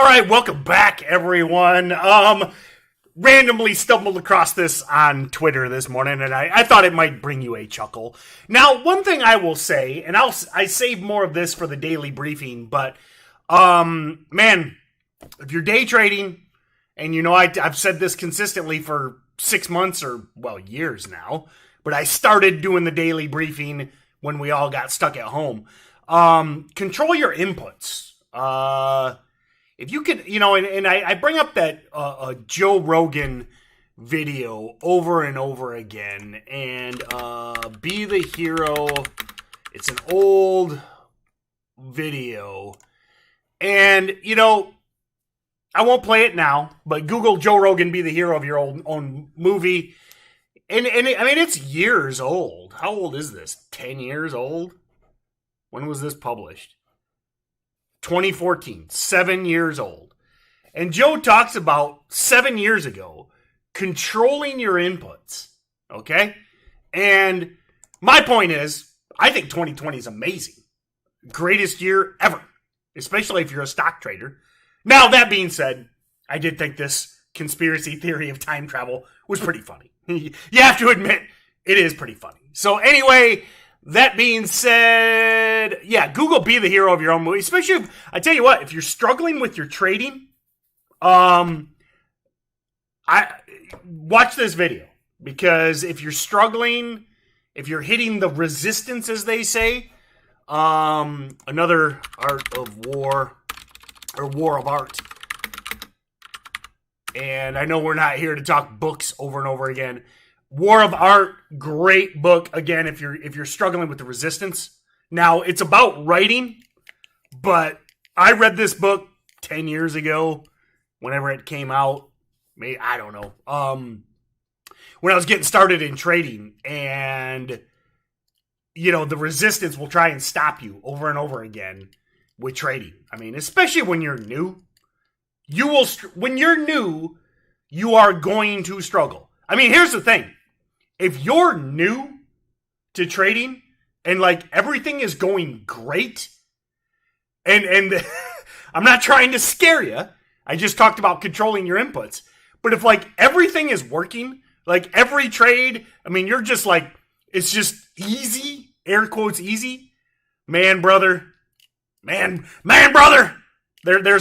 All right, welcome back, everyone. Randomly stumbled across this on Twitter this morning, and I thought it might bring you a chuckle. Now, one thing I will say, and I save more of this for the daily briefing, but man, if you're day trading, and you know I've said this consistently for 6 months or years now, but I started doing the daily briefing when we all got stuck at home. Control your inputs. If you could, and I bring up that Joe Rogan video over and over again, and Be the Hero. It's an old video, and I won't play it now, but Google Joe Rogan Be the Hero of your own movie, and I mean it's years old. How old is this? 10 years old? When was this published? 2014, 7 years old. And Joe talks about 7 years ago, controlling your inputs, okay? And my point is, I think 2020 is amazing. Greatest year ever, especially if you're a stock trader. Now, that being said, I did think this conspiracy theory of time travel was pretty funny. You have to admit, it is pretty funny. So anyway, that being said, yeah, Google Be the Hero of your own movie. Especially if, I tell you what, if you're struggling with your trading, I watch this video. Because if you're struggling, if you're hitting the resistance, as they say, another art of war, or war of art. And I know we're not here to talk books over and over again. War of Art, great book. Again, if you're struggling with the resistance. Now, it's about writing, but I read this book 10 years ago, whenever it came out. Maybe, I don't know. When I was getting started in trading, and the resistance will try and stop you over and over again with trading. I mean, especially when you're new. When you're new, you are going to struggle. I mean, here's the thing. If you're new to trading and everything is going great, and I'm not trying to scare you, I just talked about controlling your inputs. But if everything is working, every trade, I mean, you're just it's just easy, air quotes easy, man, brother. There's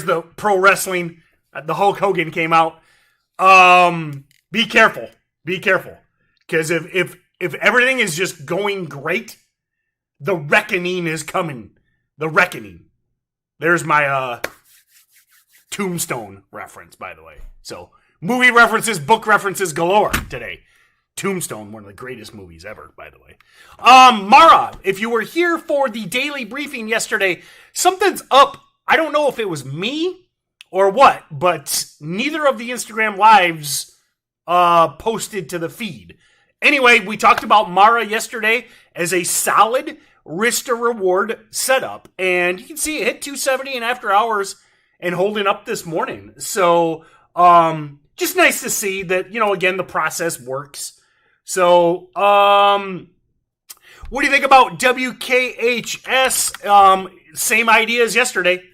the pro wrestling. The Hulk Hogan came out. Be careful. Because if everything is just going great, the reckoning is coming. The reckoning. There's my Tombstone reference, by the way. So, movie references, book references galore today. Tombstone, one of the greatest movies ever, by the way. Mara, if you were here for the daily briefing yesterday, something's up. I don't know if it was me or what, but neither of the Instagram lives posted to the feed. Anyway, we talked about Mara yesterday as a solid risk to reward setup, and you can see it hit 270 in after hours and holding up this morning. So, just nice to see that, again, the process works. So, what do you think about WKHS? Same idea as yesterday.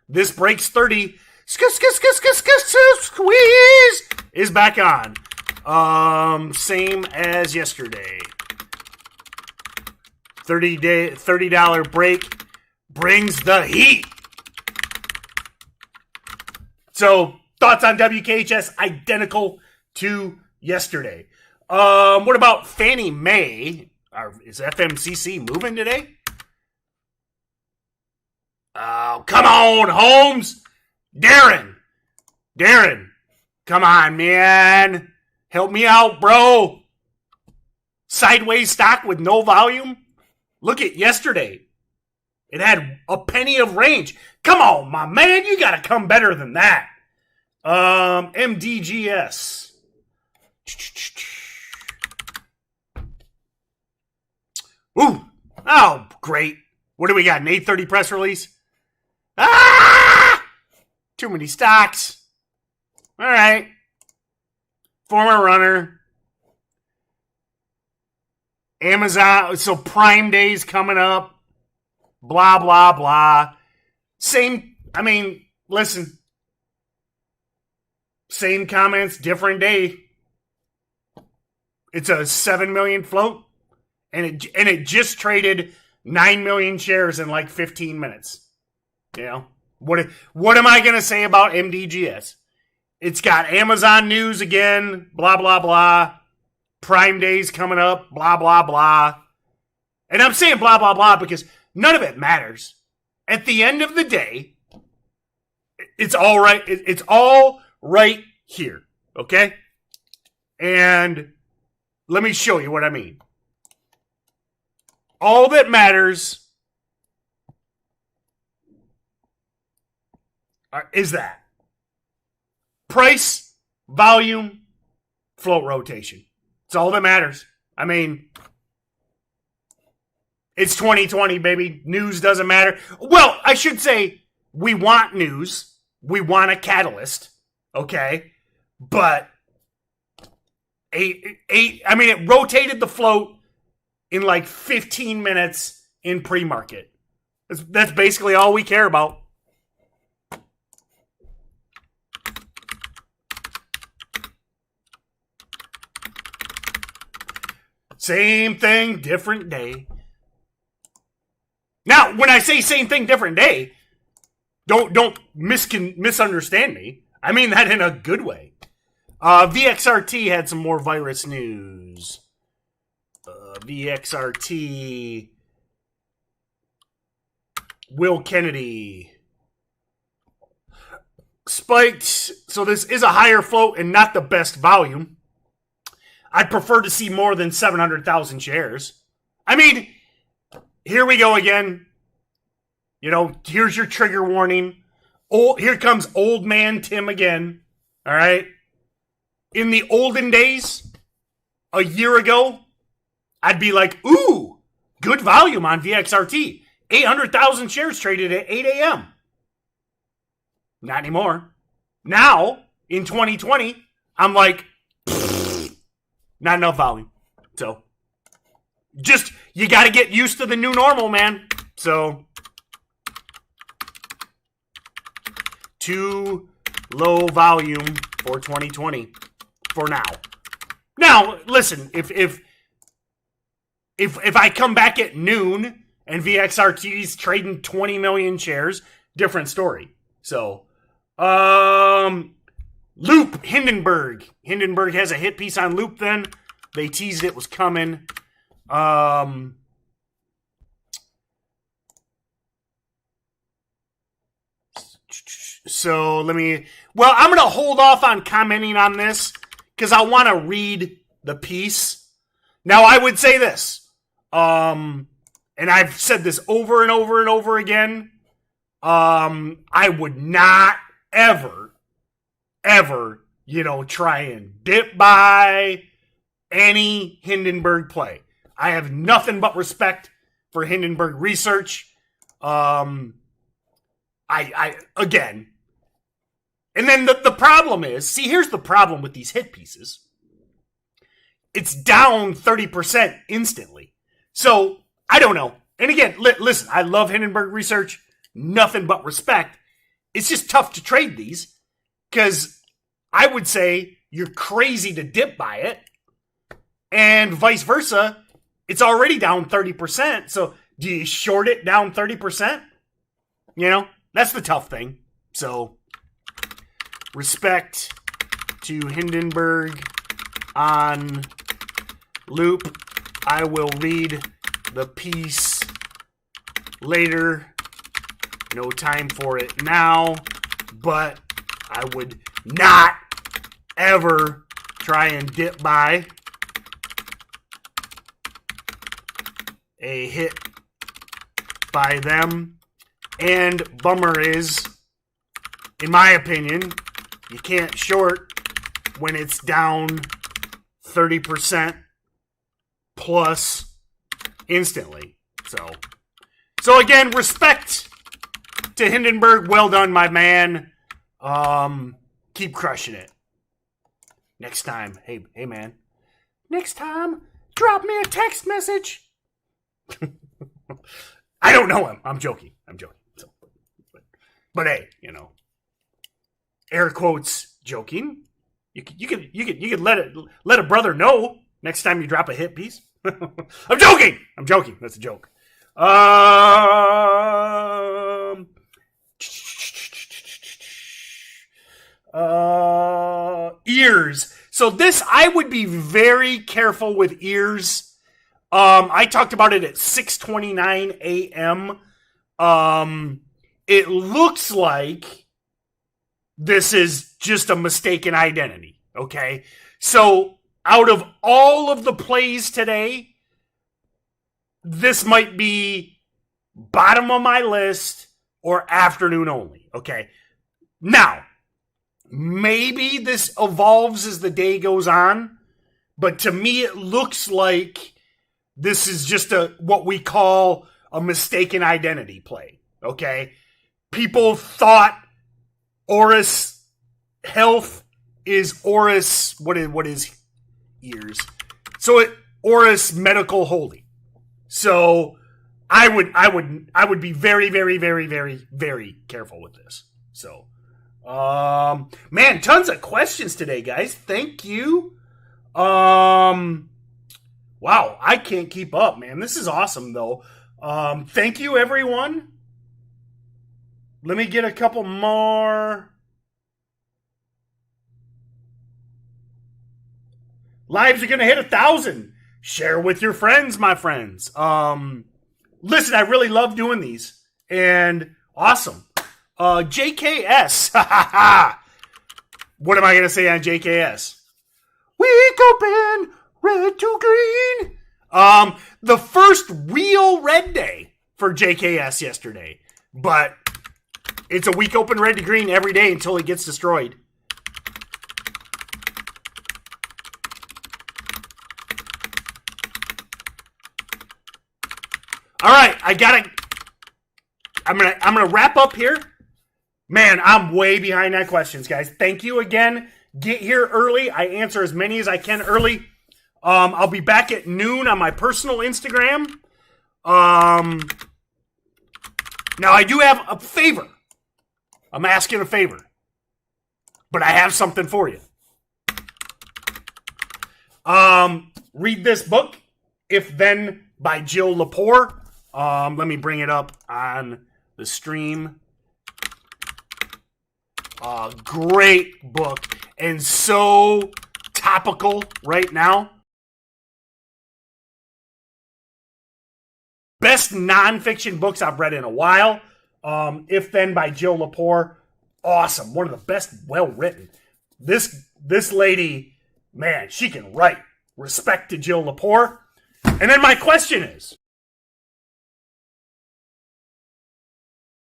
This breaks 30. Squeeze is back on. Same as yesterday. $30 break brings the heat. So, thoughts on WKHS identical to yesterday. What about Fannie Mae? Is FMCC moving today? Oh, come on, Holmes. Darren, come on, man. Help me out, bro. Sideways stock with no volume. Look at yesterday. It had a penny of range. Come on, my man. You got to come better than that. MDGS. Ooh. Oh, great. What do we got? An 8:30 press release? Ah! Too many stocks. All right. Former runner. Amazon. So Prime Day's coming up. Blah, blah, blah. Same. I mean, listen. Same comments, different day. It's a 7 million float, and it just traded 9 million shares in like 15 minutes. You know, what am I going to say about MDGS? It's got Amazon news again, blah, blah, blah. Prime Day's coming up, blah, blah, blah. And I'm saying blah, blah, blah because none of it matters. At the end of the day, it's all right. It's all right here, okay? And let me show you what I mean. All that matters is that. Price, volume, float rotation. It's all that matters. I mean, it's 2020, baby. News doesn't matter. Well, I should say we want news. We want a catalyst, okay? But it rotated the float in like 15 minutes in pre-market. That's basically all we care about. Same thing, different day. Now, when I say same thing, different day, don't misunderstand me. I mean that in a good way. VXRT had some more virus news. VXRT, Will Kennedy spiked. So this is a higher float and not the best volume. I'd prefer to see more than 700,000 shares. I mean, here we go again. You know, here's your trigger warning. Here comes old man Tim again. All right. In the olden days, a year ago, I'd be like, ooh, good volume on VXRT. 800,000 shares traded at 8 a.m. Not anymore. Now, in 2020, I'm like, not enough volume. So, just, you got to get used to the new normal, man. So, too low volume for 2020 for now. Now, listen, if I come back at noon and VXRT's trading 20 million shares, different story. So, Loop, Hindenburg. Hindenburg has a hit piece on Loop then. They teased it was coming. So I'm going to hold off on commenting on this because I want to read the piece. Now, I would say this, and I've said this over and over and over again. I would not ever, try and dip by any Hindenburg play. I have nothing but respect for Hindenburg Research. Again, and then the problem is, here's the problem with these hit pieces. It's down 30% instantly. So, I don't know. And again, listen, I love Hindenburg Research. Nothing but respect. It's just tough to trade these because I would say you're crazy to dip by it. And vice versa, it's already down 30%. So, do you short it down 30%? That's the tough thing. So, respect to Hindenburg on Loop. I will read the piece later. No time for it now, but I would not ever try and dip by a hit by them. And bummer is, in my opinion, you can't short when it's down 30% plus instantly. So again, respect to Hindenburg. Well done, my man. Keep crushing it. Next time, hey man. Next time, drop me a text message. I don't know him. I'm joking. So, but hey, air quotes, Joking. You could let a brother know next time you drop a hit piece. I'm joking. That's a joke. Ears. So this, I would be very careful with ears. I talked about it at 6:29 a.m. It looks like this is just a mistaken identity. Okay. So out of all of the plays today, this might be bottom of my list or afternoon only. Okay. Now, maybe this evolves as the day goes on, but to me it looks like this is just what we call a mistaken identity play. Okay? People thought Auris Health is Auris, what is ears? So Auris Medical Holding. So I would be very, very, very, very, very careful with this. So man, tons of questions today, guys. Thank you. Wow, I can't keep up, man. This is awesome, though. Thank you, everyone. Let me get a couple more. Lives are going to hit 1,000. Share with your friends, my friends. Listen, I really love doing these. And awesome. JKS. What am I going to say on JKS? Week open, red to green. The first real red day for JKS yesterday. But it's a week open red to green every day until it gets destroyed. All right, I'm gonna wrap up here. Man, I'm way behind on questions, guys. Thank you again. Get here early. I answer as many as I can early. I'll be back at noon on my personal Instagram. Now, I do have a favor. I'm asking a favor. But I have something for you. Read this book, If Then, by Jill Lepore. Let me bring it up on the stream. Great book and so topical right now. Best nonfiction books I've read in a while. If Then by Jill Lepore. Awesome. One of the best, well written. This lady, man, she can write. Respect to Jill Lepore. And then my question is,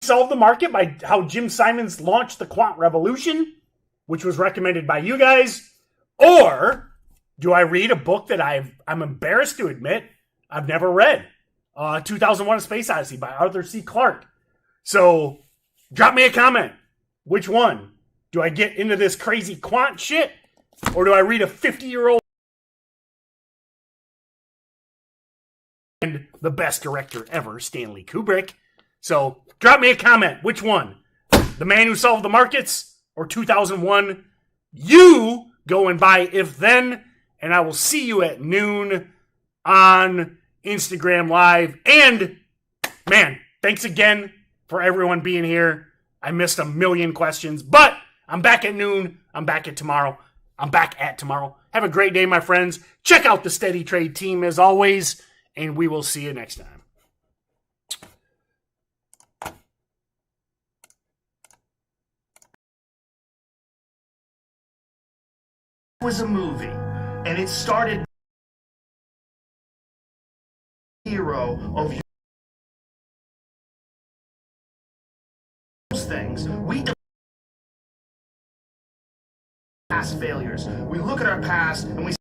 Solve the Market by how Jim Simons launched the quant revolution, which was recommended by you guys, or do I read a book that I'm embarrassed to admit I've never read? 2001: A Space Odyssey by Arthur C. Clarke. So drop me a comment. Which one? Do I get into this crazy quant shit, or do I read a 50-year-old and the best director ever, Stanley Kubrick? So drop me a comment. Which one? The Man Who Solved the Markets or 2001? You go and buy If Then, and I will see you at noon on Instagram Live. And, man, thanks again for everyone being here. I missed a million questions, but I'm back at noon. I'm back at tomorrow. Have a great day, my friends. Check out the Steady Trade team as always, and we will see you next time. Was a movie, and it started hero of those things. We past failures. We look at our past and we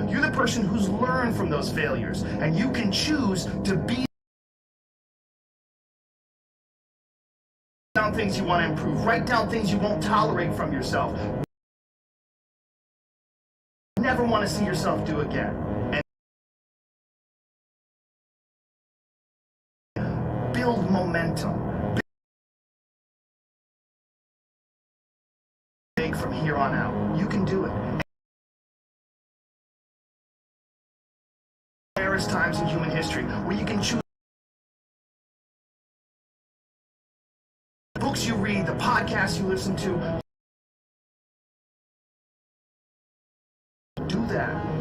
you're the person who's learned from those failures, and you can choose to be down things you want to improve. Write down things you won't tolerate from yourself. Never want to see yourself do again. And build momentum. on out. You can do it. Rarest times in human history where you can choose the books you read, the podcasts you listen to. Do that.